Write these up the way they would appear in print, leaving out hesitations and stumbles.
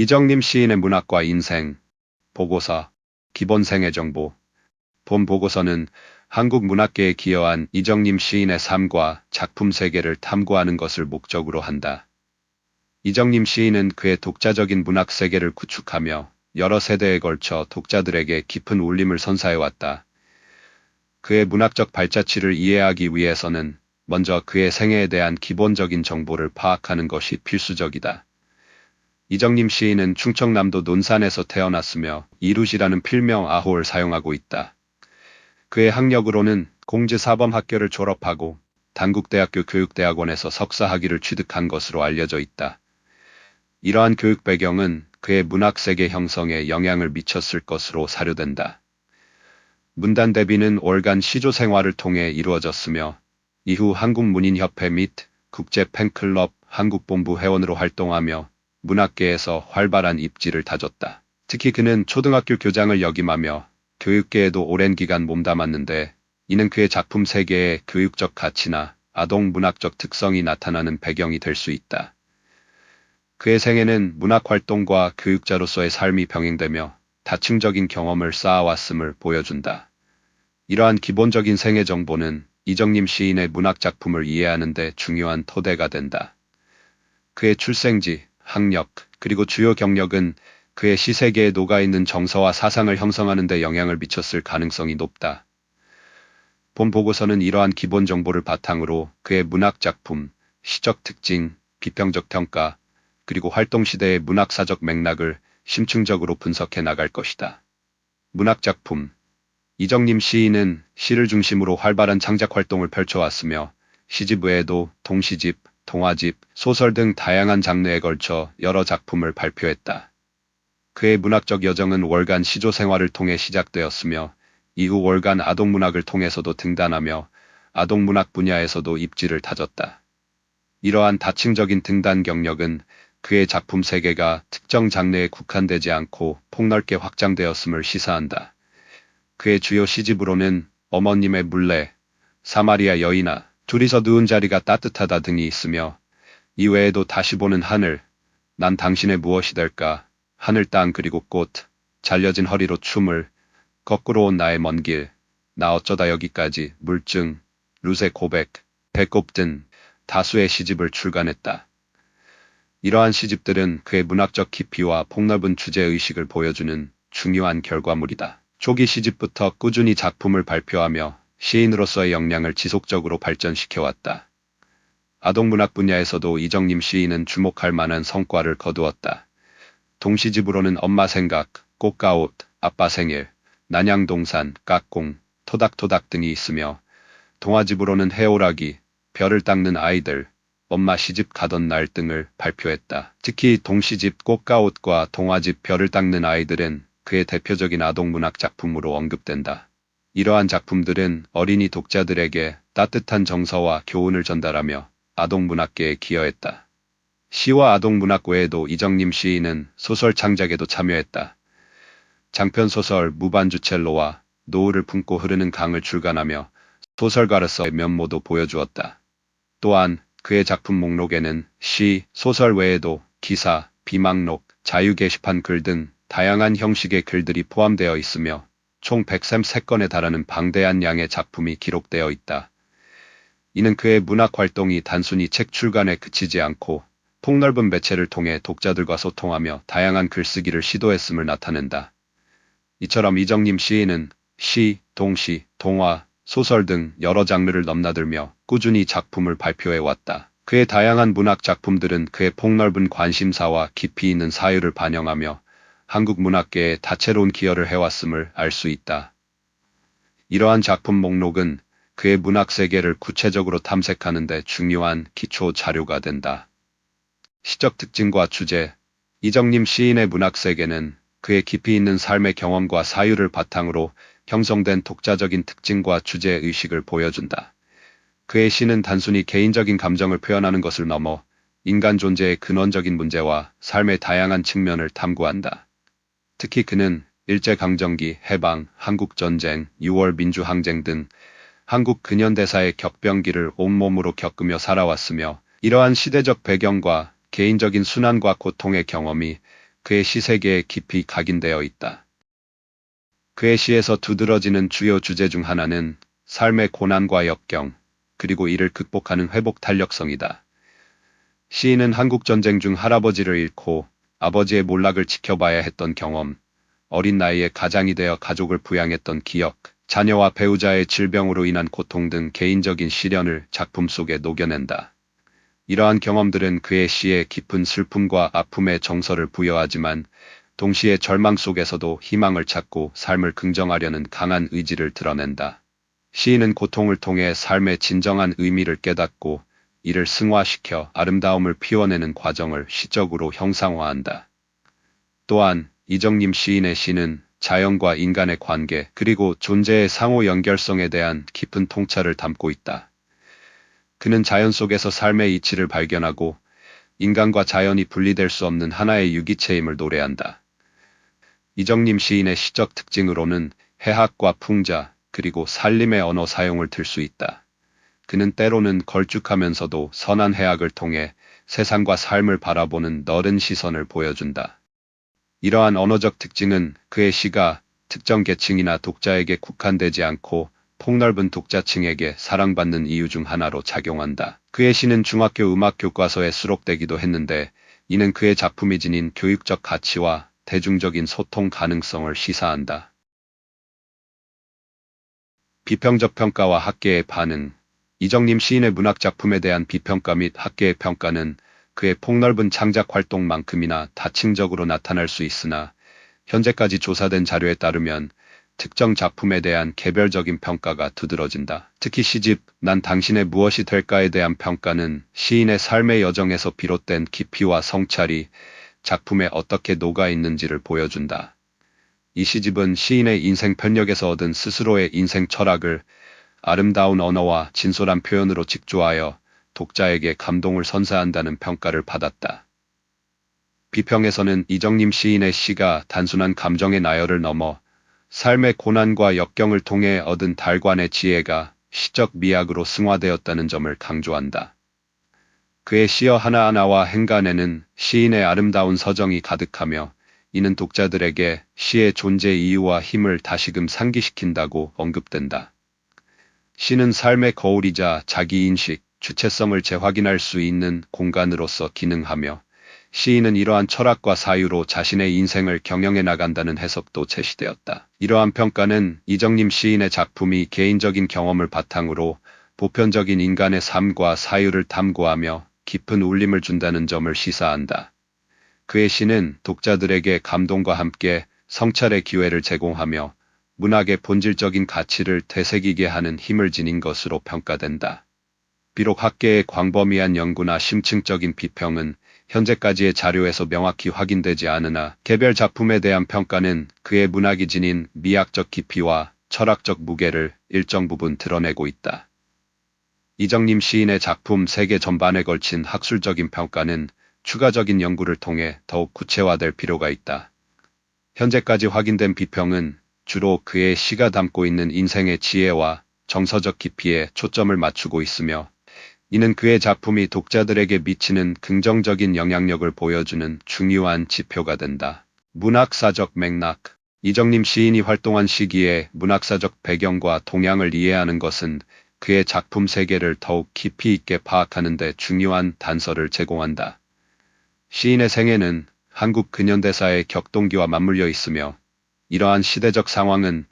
이정림 시인의 문학과 인생, 보고서, 기본 생애 정보. 본 보고서는 한국 문학계에 기여한 이정림 시인의 삶과 작품 세계를 탐구하는 것을 목적으로 한다. 이정림 시인은 그의 독자적인 문학 세계를 구축하며 여러 세대에 걸쳐 독자들에게 깊은 울림을 선사해왔다. 그의 문학적 발자취를 이해하기 위해서는 먼저 그의 생애에 대한 기본적인 정보를 파악하는 것이 필수적이다. 이정림 시인은 충청남도 논산에서 태어났으며 이루시라는 필명 아호를 사용하고 있다. 그의 학력으로는 공지사범학교를 졸업하고 단국대학교 교육대학원에서 석사학위를 취득한 것으로 알려져 있다. 이러한 교육 배경은 그의 문학세계 형성에 영향을 미쳤을 것으로 사료된다. 문단 대비는 월간 시조 생활을 통해 이루어졌으며 이후 한국문인협회 및 국제팬클럽 한국본부 회원으로 활동하며 문학계에서 활발한 입지를 다졌다. 특히 그는 초등학교 교장을 역임하며 교육계에도 오랜 기간 몸담았는데 이는 그의 작품 세계의 교육적 가치나 아동 문학적 특성이 나타나는 배경이 될 수 있다. 그의 생애는 문학활동과 교육자로서의 삶이 병행되며 다층적인 경험을 쌓아왔음을 보여준다. 이러한 기본적인 생애 정보는 이정림 시인의 문학작품을 이해하는 데 중요한 토대가 된다. 그의 출생지, 학력, 그리고 주요 경력은 그의 시세계에 녹아있는 정서와 사상을 형성하는 데 영향을 미쳤을 가능성이 높다. 본 보고서는 이러한 기본 정보를 바탕으로 그의 문학작품, 시적 특징, 비평적 평가, 그리고 활동시대의 문학사적 맥락을 심층적으로 분석해 나갈 것이다. 문학작품. 이정림 시인은 시를 중심으로 활발한 창작활동을 펼쳐왔으며 시집 외에도 동시집, 동화집, 소설 등 다양한 장르에 걸쳐 여러 작품을 발표했다. 그의 문학적 여정은 월간 시조 생활을 통해 시작되었으며 이후 월간 아동문학을 통해서도 등단하며 아동문학 분야에서도 입지를 다졌다. 이러한 다층적인 등단 경력은 그의 작품 세계가 특정 장르에 국한되지 않고 폭넓게 확장되었음을 시사한다. 그의 주요 시집으로는 어머님의 물레, 사마리아 여인아, 둘이서 누운 자리가 따뜻하다 등이 있으며 이 외에도 다시 보는 하늘, 난 당신의 무엇이 될까, 하늘 땅 그리고 꽃, 잘려진 허리로 춤을, 거꾸로 온 나의 먼 길, 나 어쩌다 여기까지, 물증, 루세 고백, 배꼽 등 다수의 시집을 출간했다. 이러한 시집들은 그의 문학적 깊이와 폭넓은 주제의식을 보여주는 중요한 결과물이다. 초기 시집부터 꾸준히 작품을 발표하며 시인으로서의 역량을 지속적으로 발전시켜왔다. 아동문학 분야에서도 이정림 시인은 주목할 만한 성과를 거두었다. 동시집으로는 엄마 생각, 꽃가옷, 아빠 생일, 난양동산, 깍공, 토닥토닥 등이 있으며 동화집으로는 해오라기, 별을 닦는 아이들, 엄마 시집 가던 날 등을 발표했다. 특히 동시집 꽃가옷과 동화집 별을 닦는 아이들은 그의 대표적인 아동문학 작품으로 언급된다. 이러한 작품들은 어린이 독자들에게 따뜻한 정서와 교훈을 전달하며 아동문학계에 기여했다. 시와 아동문학 외에도 이정림 시인은 소설 창작에도 참여했다. 장편소설 무반주첼로와 노을을 품고 흐르는 강을 출간하며 소설가로서의 면모도 보여주었다. 또한 그의 작품 목록에는 시, 소설 외에도 기사, 비망록, 자유 게시판 글 등 다양한 형식의 글들이 포함되어 있으며 총 133건에 달하는 방대한 양의 작품이 기록되어 있다. 이는 그의 문학 활동이 단순히 책 출간에 그치지 않고 폭넓은 매체를 통해 독자들과 소통하며 다양한 글쓰기를 시도했음을 나타낸다. 이처럼 이정림 시인은 시, 동시, 동화, 소설 등 여러 장르를 넘나들며 꾸준히 작품을 발표해왔다. 그의 다양한 문학 작품들은 그의 폭넓은 관심사와 깊이 있는 사유를 반영하며 한국 문학계에 다채로운 기여를 해왔음을 알 수 있다. 이러한 작품 목록은 그의 문학 세계를 구체적으로 탐색하는 데 중요한 기초 자료가 된다. 시적 특징과 주제. 이정림 시인의 문학 세계는 그의 깊이 있는 삶의 경험과 사유를 바탕으로 형성된 독자적인 특징과 주제의식을 보여준다. 그의 시는 단순히 개인적인 감정을 표현하는 것을 넘어 인간 존재의 근원적인 문제와 삶의 다양한 측면을 탐구한다. 특히 그는 일제강점기, 해방, 한국전쟁, 6월 민주항쟁 등 한국 근현대사의 격변기를 온몸으로 겪으며 살아왔으며 이러한 시대적 배경과 개인적인 순환과 고통의 경험이 그의 시 세계에 깊이 각인되어 있다. 그의 시에서 두드러지는 주요 주제 중 하나는 삶의 고난과 역경, 그리고 이를 극복하는 회복 탄력성이다. 시인은 한국전쟁 중 할아버지를 잃고 아버지의 몰락을 지켜봐야 했던 경험, 어린 나이에 가장이 되어 가족을 부양했던 기억, 자녀와 배우자의 질병으로 인한 고통 등 개인적인 시련을 작품 속에 녹여낸다. 이러한 경험들은 그의 시에 깊은 슬픔과 아픔의 정서를 부여하지만 동시에 절망 속에서도 희망을 찾고 삶을 긍정하려는 강한 의지를 드러낸다. 시인은 고통을 통해 삶의 진정한 의미를 깨닫고 이를 승화시켜 아름다움을 피워내는 과정을 시적으로 형상화한다. 또한 이정님 시인의 시는 자연과 인간의 관계 그리고 존재의 상호 연결성에 대한 깊은 통찰을 담고 있다. 그는 자연 속에서 삶의 이치를 발견하고 인간과 자연이 분리될 수 없는 하나의 유기체임을 노래한다. 이정님 시인의 시적 특징으로는 해학과 풍자 그리고 산림의 언어 사용을 들 수 있다. 그는 때로는 걸쭉하면서도 선한 해학을 통해 세상과 삶을 바라보는 너른 시선을 보여준다. 이러한 언어적 특징은 그의 시가 특정 계층이나 독자에게 국한되지 않고 폭넓은 독자층에게 사랑받는 이유 중 하나로 작용한다. 그의 시는 중학교 음악 교과서에 수록되기도 했는데 이는 그의 작품이 지닌 교육적 가치와 대중적인 소통 가능성을 시사한다. 비평적 평가와 학계의 반응. 이정님 시인의 문학 작품에 대한 비평가 및 학계의 평가는 그의 폭넓은 창작 활동만큼이나 다층적으로 나타날 수 있으나 현재까지 조사된 자료에 따르면 특정 작품에 대한 개별적인 평가가 두드러진다. 특히 시집 난 당신의 무엇이 될까에 대한 평가는 시인의 삶의 여정에서 비롯된 깊이와 성찰이 작품에 어떻게 녹아있는지를 보여준다. 이 시집은 시인의 인생 편력에서 얻은 스스로의 인생 철학을 아름다운 언어와 진솔한 표현으로 직조하여 독자에게 감동을 선사한다는 평가를 받았다. 비평에서는 이정님 시인의 시가 단순한 감정의 나열을 넘어 삶의 고난과 역경을 통해 얻은 달관의 지혜가 시적 미학으로 승화되었다는 점을 강조한다. 그의 시어 하나하나와 행간에는 시인의 아름다운 서정이 가득하며 이는 독자들에게 시의 존재 이유와 힘을 다시금 상기시킨다고 언급된다. 시는 삶의 거울이자 자기인식, 주체성을 재확인할 수 있는 공간으로서 기능하며 시인은 이러한 철학과 사유로 자신의 인생을 경영해 나간다는 해석도 제시되었다. 이러한 평가는 이정님 시인의 작품이 개인적인 경험을 바탕으로 보편적인 인간의 삶과 사유를 탐구하며 깊은 울림을 준다는 점을 시사한다. 그의 시는 독자들에게 감동과 함께 성찰의 기회를 제공하며 문학의 본질적인 가치를 되새기게 하는 힘을 지닌 것으로 평가된다. 비록 학계의 광범위한 연구나 심층적인 비평은 현재까지의 자료에서 명확히 확인되지 않으나 개별 작품에 대한 평가는 그의 문학이 지닌 미학적 깊이와 철학적 무게를 일정 부분 드러내고 있다. 이정님 시인의 작품 세계 전반에 걸친 학술적인 평가는 추가적인 연구를 통해 더욱 구체화될 필요가 있다. 현재까지 확인된 비평은 주로 그의 시가 담고 있는 인생의 지혜와 정서적 깊이에 초점을 맞추고 있으며 이는 그의 작품이 독자들에게 미치는 긍정적인 영향력을 보여주는 중요한 지표가 된다. 문학사적 맥락. 이정님 시인이 활동한 시기의 문학사적 배경과 동향을 이해하는 것은 그의 작품 세계를 더욱 깊이 있게 파악하는 데 중요한 단서를 제공한다. 시인의 생애는 한국 근현대사의 격동기와 맞물려 있으며 이러한 시대적 상황은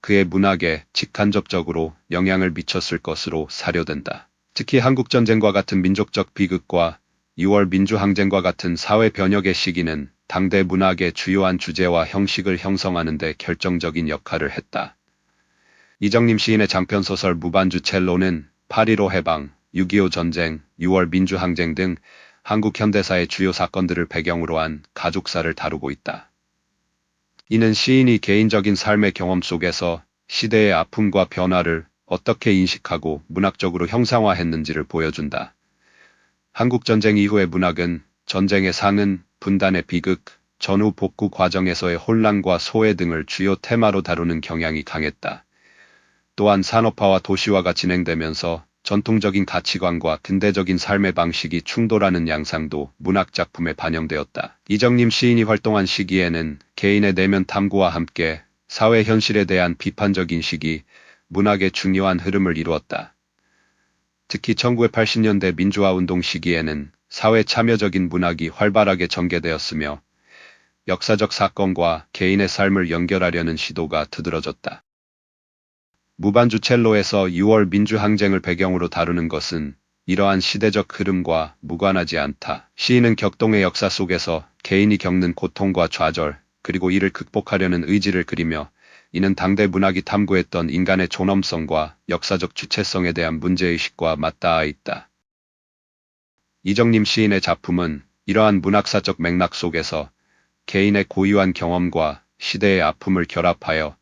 그의 문학에 직간접적으로 영향을 미쳤을 것으로 사료된다. 특히 한국전쟁과 같은 민족적 비극과 6월 민주항쟁과 같은 사회 변혁의 시기는 당대 문학의 주요한 주제와 형식을 형성하는 데 결정적인 역할을 했다. 이정님 시인의 장편소설 무반주 첼로는 8.15 해방, 6.25 전쟁, 6월 민주항쟁 등 한국 현대사의 주요 사건들을 배경으로 한 가족사를 다루고 있다. 이는 시인이 개인적인 삶의 경험 속에서 시대의 아픔과 변화를 어떻게 인식하고 문학적으로 형상화했는지를 보여준다. 한국전쟁 이후의 문학은 전쟁의 상흔, 분단의 비극, 전후 복구 과정에서의 혼란과 소외 등을 주요 테마로 다루는 경향이 강했다. 또한 산업화와 도시화가 진행되면서 전통적인 가치관과 근대적인 삶의 방식이 충돌하는 양상도 문학작품에 반영되었다. 이정님 시인이 활동한 시기에는 개인의 내면 탐구와 함께 사회 현실에 대한 비판적 인식이 문학의 중요한 흐름을 이루었다. 특히 1980년대 민주화운동 시기에는 사회 참여적인 문학이 활발하게 전개되었으며 역사적 사건과 개인의 삶을 연결하려는 시도가 두드러졌다. 무반주 첼로에서 6월 민주항쟁을 배경으로 다루는 것은 이러한 시대적 흐름과 무관하지 않다. 시인은 격동의 역사 속에서 개인이 겪는 고통과 좌절, 그리고 이를 극복하려는 의지를 그리며 이는 당대 문학이 탐구했던 인간의 존엄성과 역사적 주체성에 대한 문제의식과 맞닿아 있다. 이정님 시인의 작품은 이러한 문학사적 맥락 속에서 개인의 고유한 경험과 시대의 아픔을 결합하여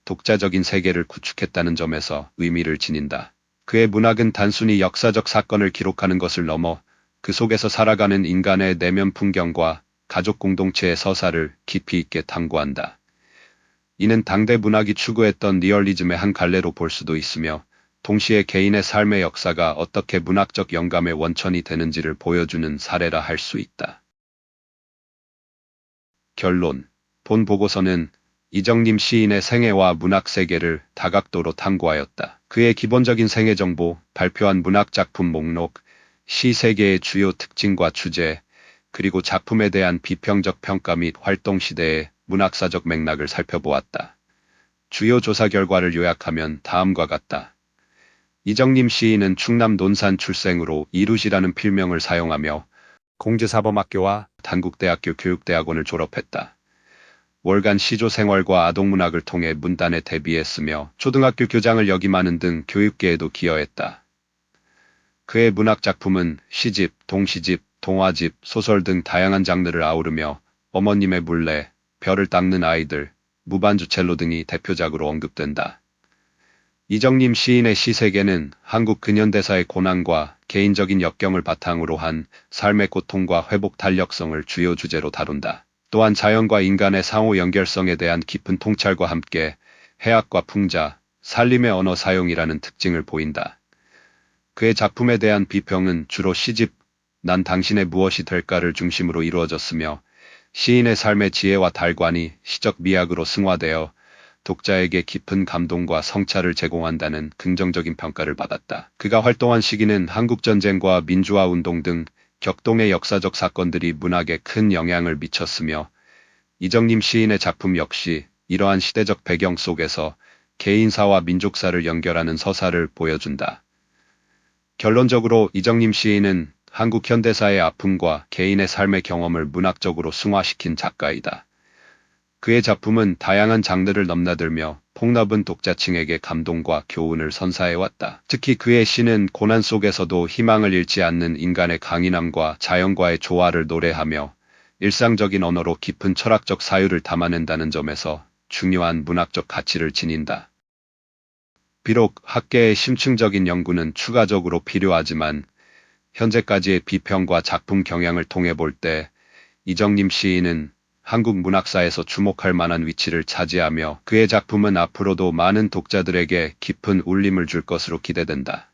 독자적인 세계를 구축했다는 점에서 의미를 지닌다. 그의 문학은 단순히 역사적 사건을 기록하는 것을 넘어 그 속에서 살아가는 인간의 내면 풍경과 가족 공동체의 서사를 깊이 있게 탐구한다. 이는 당대 문학이 추구했던 리얼리즘의 한 갈래로 볼 수도 있으며 동시에 개인의 삶의 역사가 어떻게 문학적 영감의 원천이 되는지를 보여주는 사례라 할 수 있다. 결론. 본 보고서는 이정님 시인의 생애와 문학 세계를 다각도로 탐구하였다. 그의 기본적인 생애 정보, 발표한 문학 작품 목록, 시 세계의 주요 특징과 주제, 그리고 작품에 대한 비평적 평가 및 활동 시대의 문학사적 맥락을 살펴보았다. 주요 조사 결과를 요약하면 다음과 같다. 이정님 시인은 충남 논산 출생으로 이루시라는 필명을 사용하며 공제사범학교와 단국대학교 교육대학원을 졸업했다. 월간 시조 생활과 아동문학을 통해 문단에 데뷔했으며 초등학교 교장을 역임하는 등 교육계에도 기여했다. 그의 문학 작품은 시집, 동시집, 동화집, 소설 등 다양한 장르를 아우르며 어머님의 물레, 별을 닦는 아이들, 무반주 첼로 등이 대표작으로 언급된다. 이정님 시인의 시세계는 한국 근현대사의 고난과 개인적인 역경을 바탕으로 한 삶의 고통과 회복 탄력성을 주요 주제로 다룬다. 또한 자연과 인간의 상호 연결성에 대한 깊은 통찰과 함께 해학과 풍자, 살림의 언어 사용이라는 특징을 보인다. 그의 작품에 대한 비평은 주로 시집, 난 당신의 무엇이 될까를 중심으로 이루어졌으며 시인의 삶의 지혜와 달관이 시적 미학으로 승화되어 독자에게 깊은 감동과 성찰을 제공한다는 긍정적인 평가를 받았다. 그가 활동한 시기는 한국전쟁과 민주화운동 등 격동의 역사적 사건들이 문학에 큰 영향을 미쳤으며 이정님 시인의 작품 역시 이러한 시대적 배경 속에서 개인사와 민족사를 연결하는 서사를 보여준다. 결론적으로 이정님 시인은 한국 현대사의 아픔과 개인의 삶의 경험을 문학적으로 승화시킨 작가이다. 그의 작품은 다양한 장르를 넘나들며 폭넓은 독자층에게 감동과 교훈을 선사해왔다. 특히 그의 시는 고난 속에서도 희망을 잃지 않는 인간의 강인함과 자연과의 조화를 노래하며 일상적인 언어로 깊은 철학적 사유를 담아낸다는 점에서 중요한 문학적 가치를 지닌다. 비록 학계의 심층적인 연구는 추가적으로 필요하지만 현재까지의 비평과 작품 경향을 통해 볼 때 이정님 시인은 한국 문학사에서 주목할 만한 위치를 차지하며 그의 작품은 앞으로도 많은 독자들에게 깊은 울림을 줄 것으로 기대된다.